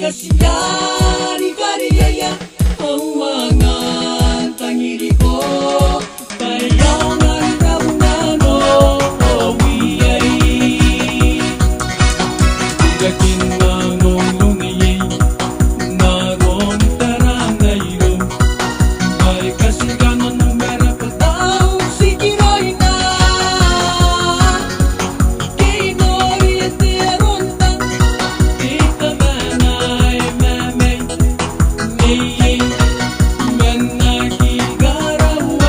Kasiyari kariyaya Awangan tangiri ko Bayangan kamunano Owiyay Igakin na nung lungiyay Naroon tarangayro Ay kasiganon ng mera patao Sigiroy na Kinori at tiyaronta Tita manay mamay Niyay Managi garaway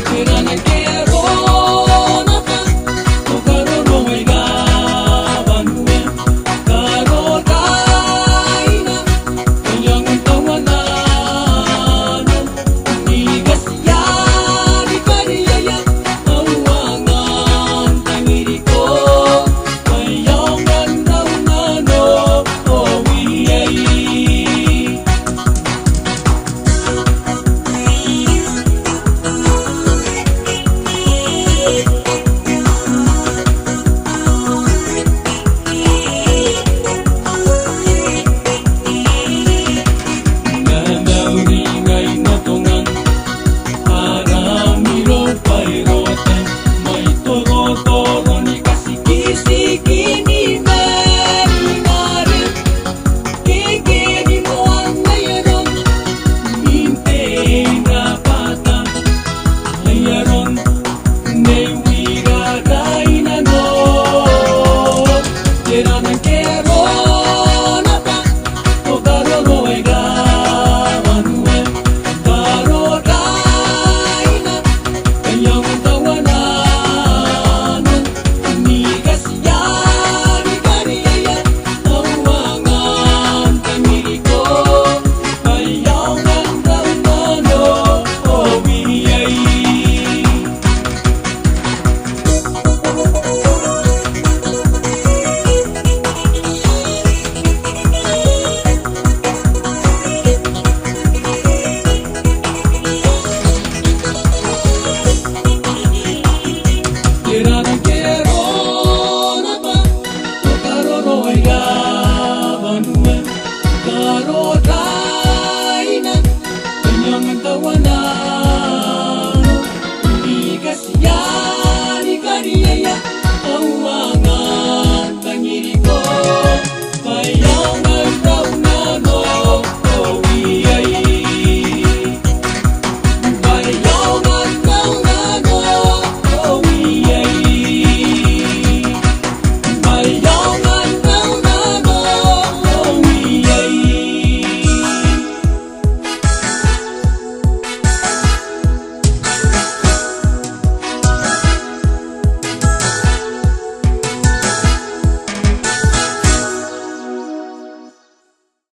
Tira na kero na ka O karorongay gawan niya Karoday na Kanyang tawanan Nigas yari kariyaya Awangan tangiri ko Bayangan daw nano Owiyay